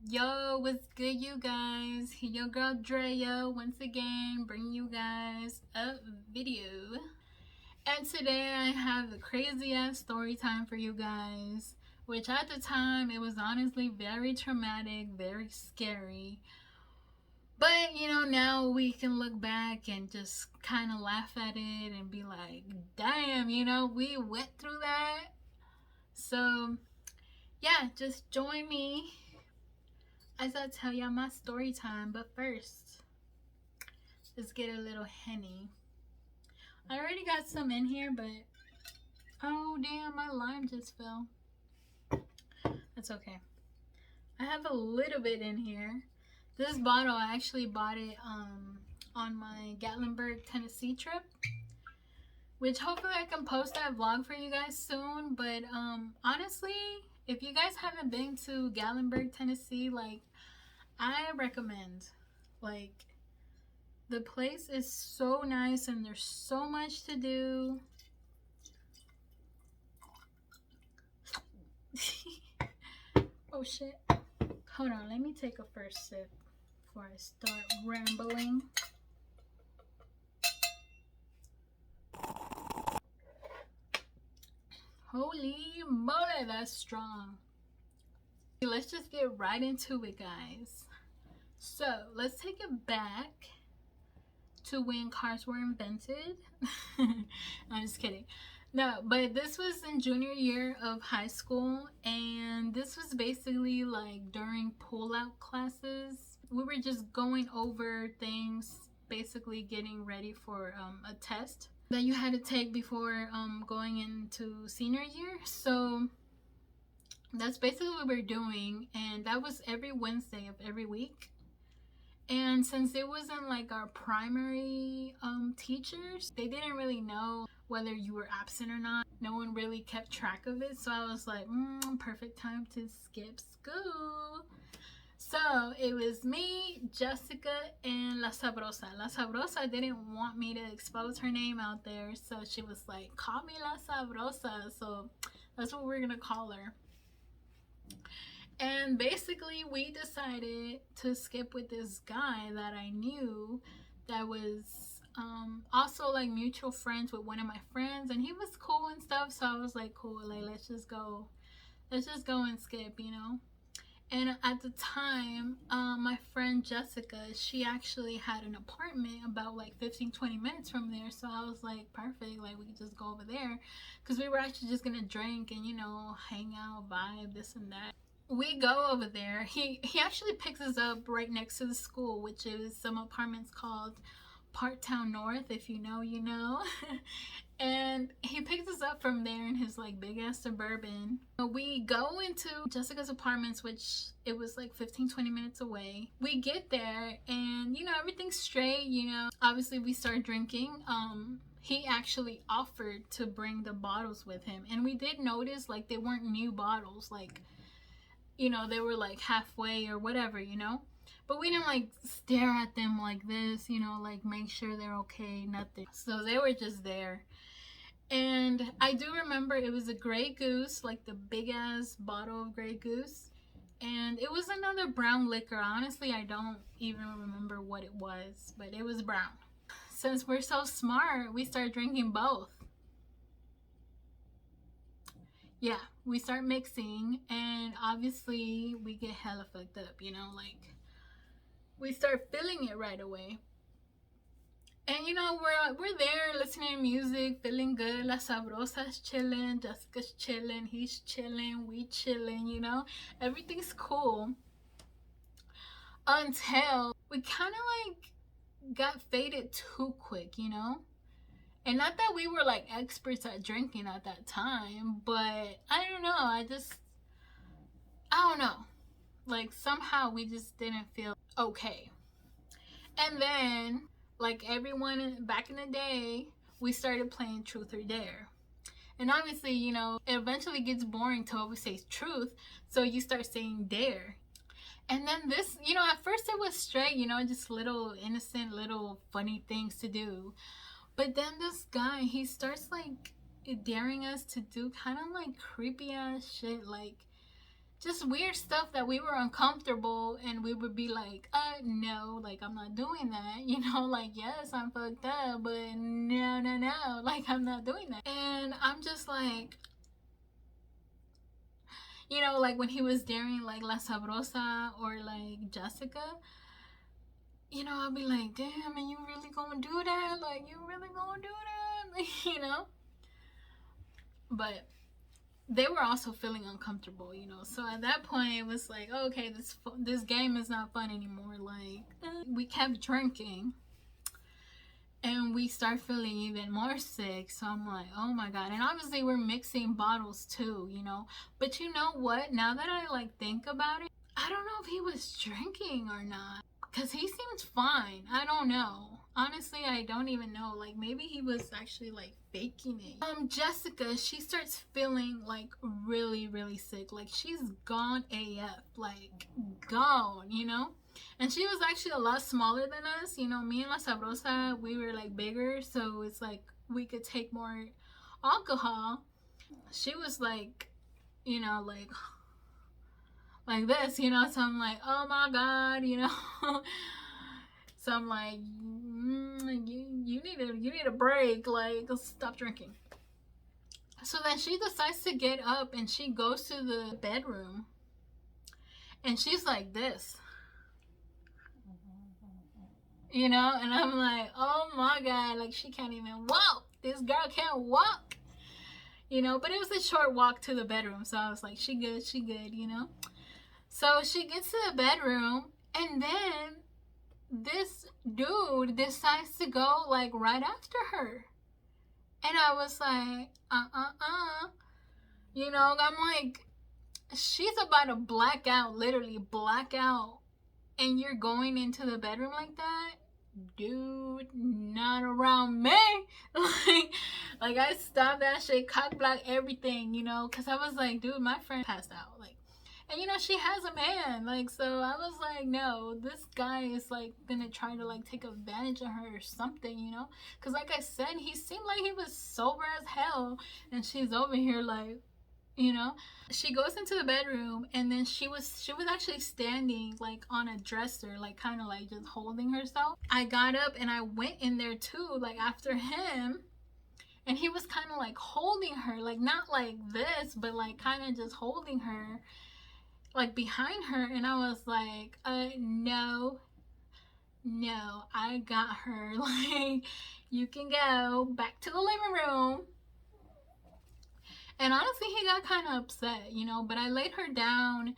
Yo, what's good, you guys? Your girl Drea once again bringing you guys a video. And today I have a crazy ass story time for you guys, which at the time it was honestly very traumatic, very scary. But now we can look back and just kind of laugh at it and be like, damn, we went through that. So, yeah, just join me as I tell y'all my story time. But first, let's get a little Henny. I already got some in here, but oh damn, my lime just fell. That's okay. I have a little bit in here. This bottle, I actually bought it on my Gatlinburg, Tennessee trip, which hopefully I can post that vlog for you guys soon. But honestly, if you guys haven't been to Gatlinburg, Tennessee, like, I recommend. Like, the place is so nice and there's so much to do. Oh shit. Hold on, let me take a first sip before I start rambling. Holy moly, that's strong. Let's just get right into it, guys. So let's take it back to when cars were invented. I'm just kidding. No, but this was in junior year of high school, and this was basically like during pull-out classes. We were just going over things, basically getting ready for a test that you had to take before going into senior year. So that's basically what we're doing, and that was every Wednesday of every week. And since it wasn't like our primary teachers, they didn't really know whether you were absent or not. No one really kept track of it. So I was like, perfect time to skip school. So it was me, Jessica, and La Sabrosa. La Sabrosa didn't want me to expose her name out there. So she was like, call me La Sabrosa. So that's what we're going to call her. And basically, we decided to skip with this guy that I knew that was also like mutual friends with one of my friends, and he was cool and stuff. So I was like, cool, like let's just go and skip, And at the time, my friend Jessica, she actually had an apartment about like 15-20 minutes from there. So I was like, perfect, like we could just go over there, because we were actually just gonna drink and hang out, vibe, this and that. We go over there. He actually picks us up right next to the school, which is some apartments called Parktown North. If you know, you know. And he picks us up from there in his like big ass Suburban. We go into Jessica's apartments, which it was like 15-20 minutes away. We get there and everything's straight. Obviously we start drinking. He actually offered to bring the bottles with him, and we did notice like they weren't new bottles, like they were like halfway or whatever, but we didn't like stare at them like this, like make sure they're okay, nothing. So they were just there. And I do remember it was a Grey Goose, like the big ass bottle of Grey Goose, and it was another brown liquor. Honestly, I don't even remember what it was, but it was brown. Since we're so smart, we start drinking both. Yeah, we start mixing, and obviously we get hella fucked up, like we start feeling it right away. And we're there listening to music, feeling good. La Sabrosa's chilling, Jessica's chilling, he's chilling, we chilling, everything's cool, until we kind of like got faded too quick, and not that we were like experts at drinking at that time, but I don't know, I don't know, like somehow we just didn't feel okay. And then, like everyone back in the day, we started playing truth or dare. And obviously, it eventually gets boring to always say truth, so you start saying dare. And then this, at first it was straight, just little innocent, little funny things to do. But then this guy, he starts like daring us to do kind of like creepy ass shit, like just weird stuff that we were uncomfortable, and we would be like, no, like, I'm not doing that, you know, like, yes, I'm fucked up, but no, no, no, like, I'm not doing that. And I'm just like, you know, like when he was daring like La Sabrosa or like Jessica, you know, I'll be like, damn, and you really gonna do that? Like, you really gonna do that? Like, you know? But they were also feeling uncomfortable, you know. So at that point, it was like, oh, okay, this game is not fun anymore. Like, we kept drinking, and we start feeling even more sick. So I'm like, oh my god. And obviously, we're mixing bottles too, you know. But you know what? Now that I like think about it, I don't know if he was drinking or not, because he seems fine. I don't know. Honestly, I don't even know. Like, maybe he was actually like faking it. Jessica, she starts feeling like really, really sick. Like, she's gone AF. Like, gone, you know? And she was actually a lot smaller than us. You know, me and La Sabrosa, we were like bigger. So it's like we could take more alcohol. She was like, you know, like this, you know. So I'm like, oh my god, you know. So I'm like, you need a break. Like, stop drinking. So then she decides to get up and she goes to the bedroom, and she's like this, you know. And I'm like, oh my god, like, she can't even walk. This girl can't walk, you know. But it was a short walk to the bedroom, so I was like, she good, you know. So she gets to the bedroom, and then this dude decides to go like right after her. And I was like, you know. I'm like, she's about to black out, literally black out, and you're going into the bedroom like that? Dude, not around me. like I stopped that shit, cock block everything, you know, because I was like, dude, my friend passed out. Like, and you know, she has a man, like, so I was like, no, this guy is like gonna try to like take advantage of her or something, you know. Because like I said, he seemed like he was sober as hell, and she's over here like, you know. She goes into the bedroom, and then she was actually standing like on a dresser, like kind of like just holding herself. I got up and I went in there too, like after him. And he was kind of like holding her, like not like this, but like kind of just holding her, like behind her. And I was like, no, I got her. Like, you can go back to the living room. And honestly, he got kind of upset, you know. But I laid her down,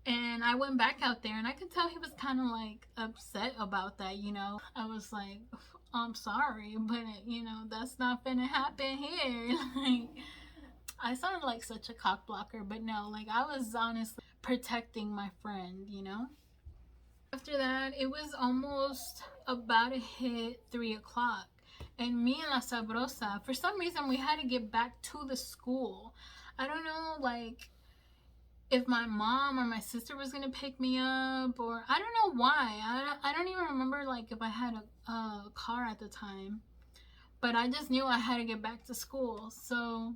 and I went back out there, and I could tell he was kind of like upset about that, you know. I was like, I'm sorry, but you know, that's not gonna happen here. Like, I sounded like such a cock blocker, but no, like, I was honestly protecting my friend, you know. After that, it was almost about to hit 3 o'clock, and me and La Sabrosa, for some reason, we had to get back to the school. I don't know, like, if my mom or my sister was gonna pick me up, or I don't know why. I don't even remember like if I had a car at the time, but I just knew I had to get back to school. So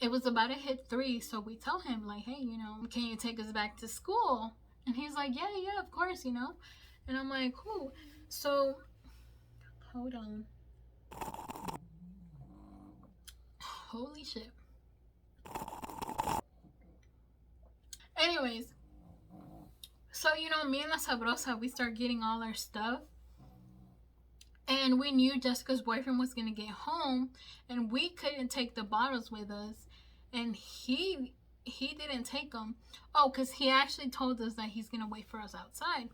it was about to hit 3, so we tell him like, hey, you know, can you take us back to school? And he's like, yeah, of course, you know. And I'm like, cool. So hold on, holy shit. Anyways, so you know, me and La Sabrosa, we start getting all our stuff, and we knew Jessica's boyfriend was gonna get home, and we couldn't take the bottles with us, and he didn't take them. Oh, because he actually told us that he's gonna wait for us outside.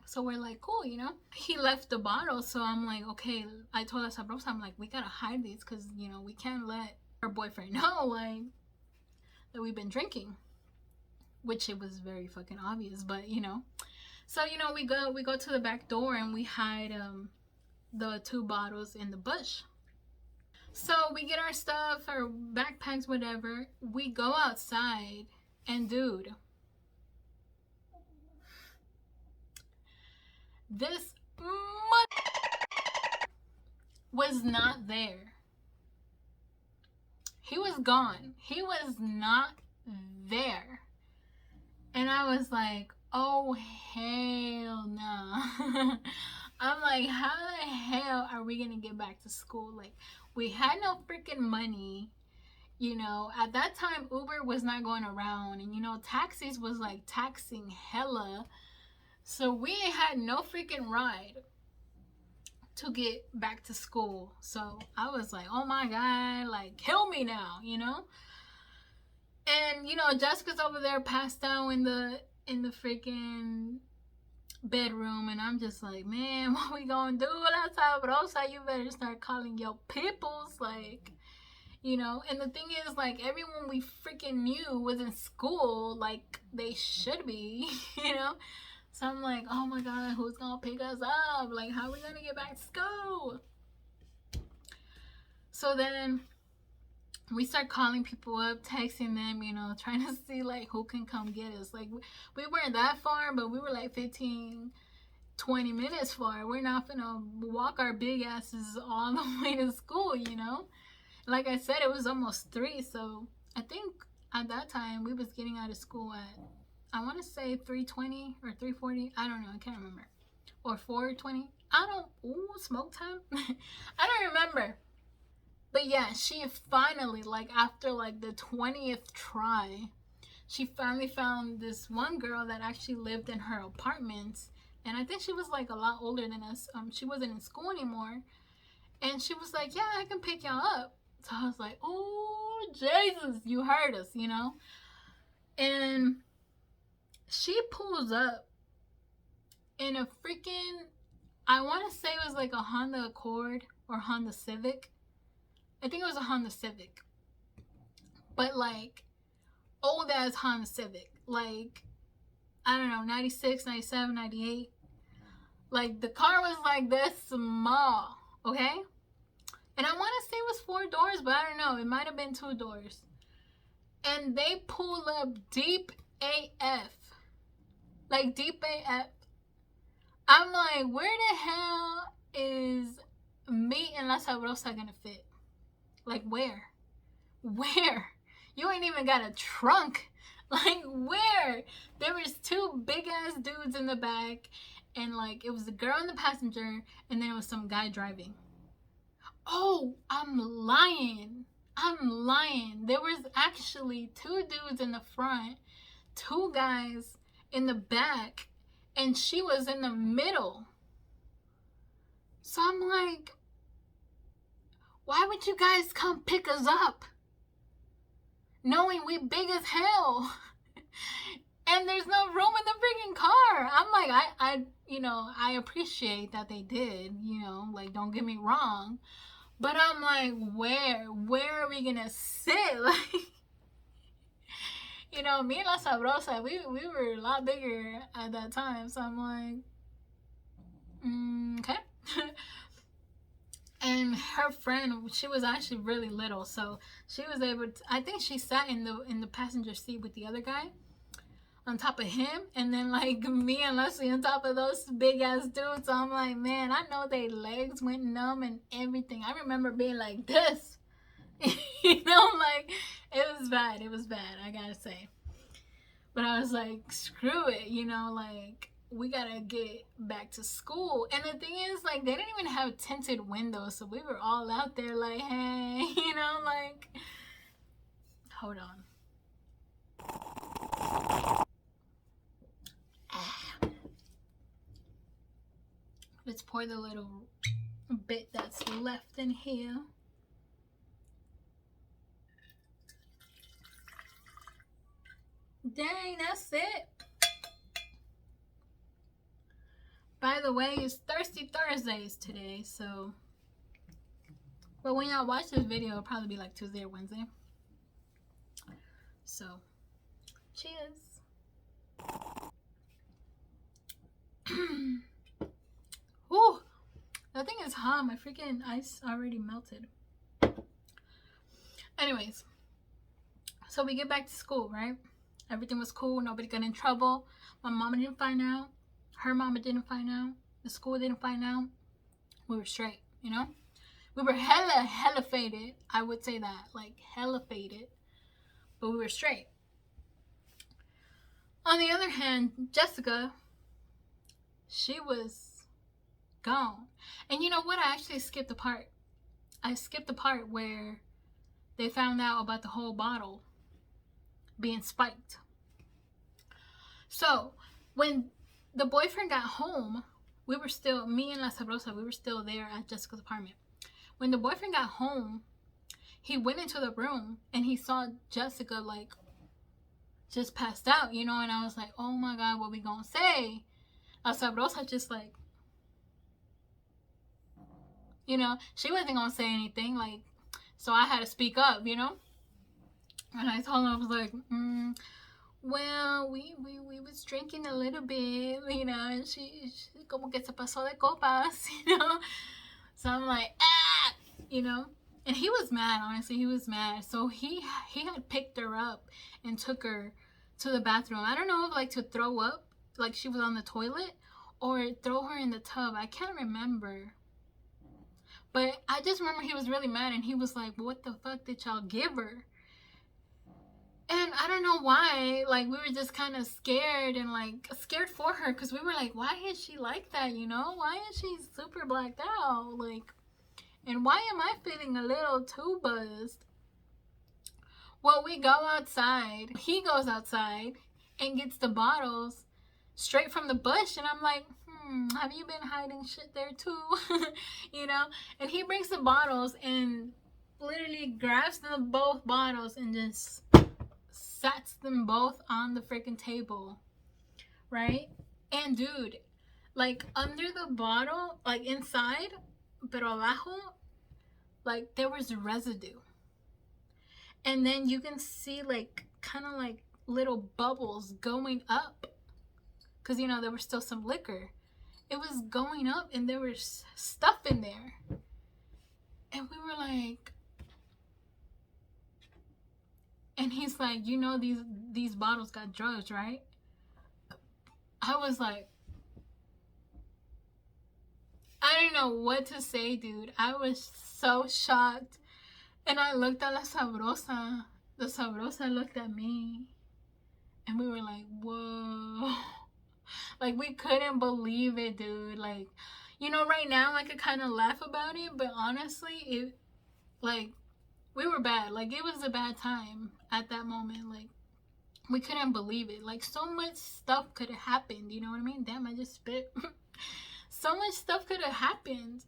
So we're like, cool, you know. He left the bottles, so I'm like, okay. I told La Sabrosa, I'm like, we gotta hide these, because you know, we can't let our boyfriend know like that we've been drinking, which it was very fucking obvious, but you know. So you know, we go to the back door, and we hide the 2 bottles in the bush. So we get our stuff, our backpacks, whatever. We go outside, and dude, this was not there. He was gone. He was not there. And I was like, oh, hell no. I'm like, how the hell are we going to get back to school? Like, we had no freaking money. You know, at that time, Uber was not going around. And, you know, taxis was like taxing hella. So we ain't had no freaking ride to get back to school. So I was like, oh my God, like, kill me now, you know? And, you know, Jessica's over there passed out in the freaking bedroom, and I'm just like, man, what we gonna do? That's how, but also you better start calling your peoples, like, you know. And the thing is, like, everyone we freaking knew was in school, like they should be, you know. So I'm like, oh my God, who's gonna pick us up? Like, how are we gonna get back to school? So then we start calling people up, texting them, you know, trying to see like who can come get us. Like, we weren't that far, but we were like 15, 20 minutes far. We're not gonna walk our big asses all the way to school, you know. Like I said, it was almost 3, so I think at that time we was getting out of school at, I want to say 3:20 or 3:40. I don't know, I can't remember. Or 4:20. I don't. Ooh, smoke time. I don't remember. But yeah, she finally, like, after like the 20th try, she finally found this one girl that actually lived in her apartment. And I think she was like a lot older than us. She wasn't in school anymore. And she was like, yeah, I can pick y'all up. So I was like, oh, Jesus, you heard us, you know? And she pulls up in a freaking, I want to say it was like a Honda Accord or Honda Civic. I think it was a Honda Civic. But like, old ass Honda Civic. Like, I don't know, 96, 97, 98. Like, the car was like this small, okay? And I want to say it was 4 doors, but I don't know. It might have been 2 doors. And they pull up deep AF. Like, deep AF. I'm like, where the hell is me and La Sabrosa gonna fit? Like, where? Where? You ain't even got a trunk. Like, where? There was 2 big ass dudes in the back, and like, it was a girl in the passenger, and then it was some guy driving. Oh, I'm lying. There was actually 2 dudes in the front, 2 guys in the back, and she was in the middle. So I'm like, why would you guys come pick us up? Knowing we big as hell. And there's no room in the freaking car. I'm like, I you know, I appreciate that they did, you know, like, don't get me wrong. But I'm like, where are we gonna sit? Like, you know, me and La Sabrosa, we were a lot bigger at that time. So I'm like, okay. And her friend, she was actually really little, so she was able to, I think she sat in the passenger seat with the other guy on top of him, and then like me and Leslie on top of those big ass dudes. So I'm like, man, I know their legs went numb and everything. I remember being like this. You know, like, it was bad, I gotta say. But I was like, screw it, you know, like, we gotta get back to school. And the thing is, like, they didn't even have tinted windows, so we were all out there like, hey, you know, like, hold on. Let's pour the little bit that's left in here. Dang, that's it. By the way, it's Thirsty Thursdays today, so. But when y'all watch this video, it'll probably be like Tuesday or Wednesday. So, cheers. Ooh, that thing is hot. My freaking ice already melted. Anyways, so we get back to school, right? Everything was cool. Nobody got in trouble. My mama didn't find out. Her mama didn't find out. The school didn't find out. We were straight, you know? We were hella faded. I would say that. Like, hella faded. But we were straight. On the other hand, Jessica, she was gone. And you know what? I actually skipped the part. I skipped the part where they found out about the whole bottle being spiked. So, when the boyfriend got home, we were still, me and La Sabrosa, we were still there at Jessica's apartment. When the boyfriend got home, he went into the room and he saw Jessica like just passed out, you know, and I was like, oh my God, what we gonna say? La Sabrosa just like, you know, she wasn't gonna say anything, like, so I had to speak up, you know? And I told him, I was like, well, we was drinking a little bit, you know, and she como que se pasó de copas, you know? So I'm like, you know? And he was mad, honestly, he was mad. So he had picked her up and took her to the bathroom. I don't know if like to throw up, like she was on the toilet, or throw her in the tub. I can't remember. But I just remember he was really mad and he was like, what the fuck did y'all give her? And I don't know why, like, we were just kind of scared and, like, scared for her. Because we were like, why is she like that, you know? Why is she super blacked out? Like, and why am I feeling a little too buzzed? Well, we go outside. He goes outside and gets the bottles straight from the bush. And I'm like, have you been hiding shit there too? You know? And he brings the bottles and literally grabs them both bottles and just sets them both on the freaking table, right? And dude, like under the bottle, like inside, pero abajo, like there was residue. And then you can see like kind of like little bubbles going up, because you know there was still some liquor. It was going up and there was stuff in there. And we were like, and he's like, you know, these bottles got drugs, right? I was like, I don't know what to say, dude. I was so shocked. And I looked at La Sabrosa. The Sabrosa looked at me. And we were like, whoa. Like, we couldn't believe it, dude. Like, you know, right now I could kind of laugh about it. But honestly, it, like, we were bad. Like, it was a bad time at that moment. Like, we couldn't believe it. Like, so much stuff could have happened. You know what I mean? Damn, I just spit. So much stuff could have happened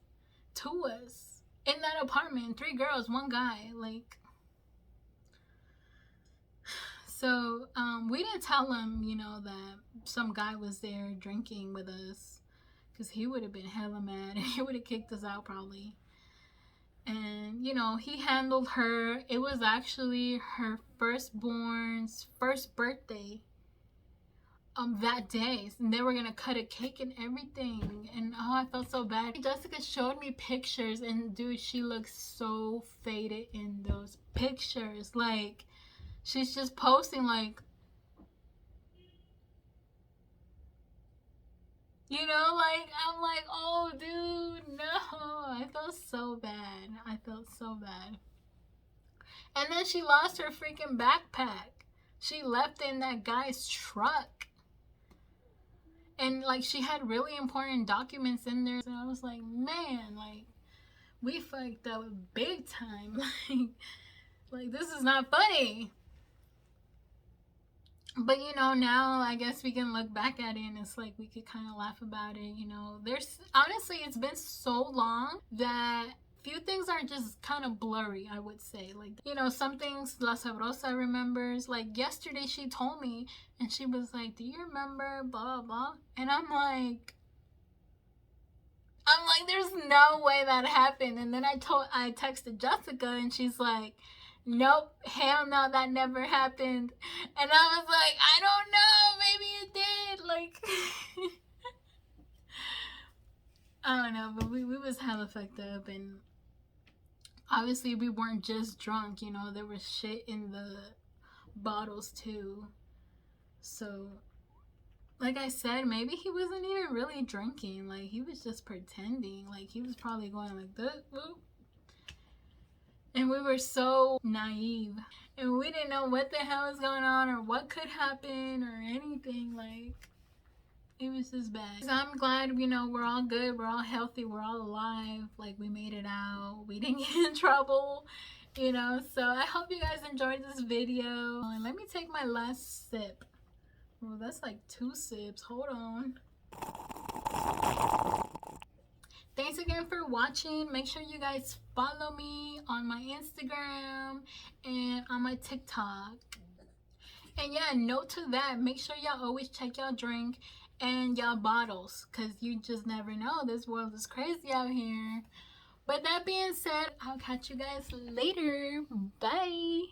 to us in that apartment. 3 girls, 1 guy. Like, so we didn't tell him, you know, that some guy was there drinking with us, because he would have been hella mad and he would have kicked us out probably. And you know, he handled her. It was actually her firstborn's first birthday that day, and they were gonna cut a cake and everything. And oh, I felt so bad. Jessica showed me pictures, and dude, she looks so faded in those pictures. Like, she's just posting like, you know, like, I'm like, oh dude, no. I felt so bad. I felt so bad. And then she lost her freaking backpack. She left in that guy's truck. And like, she had really important documents in there. So I was like, man, like, we fucked up big time. Like this is not funny. But you know, now I guess we can look back at it and it's like we could kind of laugh about it, you know. There's honestly, it's been so long that few things are just kind of blurry, I would say. Like, you know, some things La Sabrosa remembers. Like yesterday she told me and she was like, do you remember blah blah blah? And I'm like, there's no way that happened. And then I texted Jessica and she's like, nope, hell no, that never happened. And I was like, I don't know, maybe it did. Like, I don't know, but we was hella fucked up. And obviously we weren't just drunk, you know, there was shit in the bottles too. So like I said, maybe he wasn't even really drinking. Like, he was just pretending. Like, he was probably going like this. And we were so naive. And we didn't know what the hell was going on or what could happen or anything. Like, it was just bad. So I'm glad, you know, we're all good, we're all healthy, we're all alive. Like, we made it out, we didn't get in trouble, you know. So I hope you guys enjoyed this video. And let me take my last sip. Well, that's like 2 sips. Hold on. Thanks again for watching. Make sure you guys follow me on my Instagram and on my TikTok. And yeah, note to that, make sure y'all always check y'all drink and y'all bottles, because you just never know. This world is crazy out here. But that being said, I'll catch you guys later. Bye.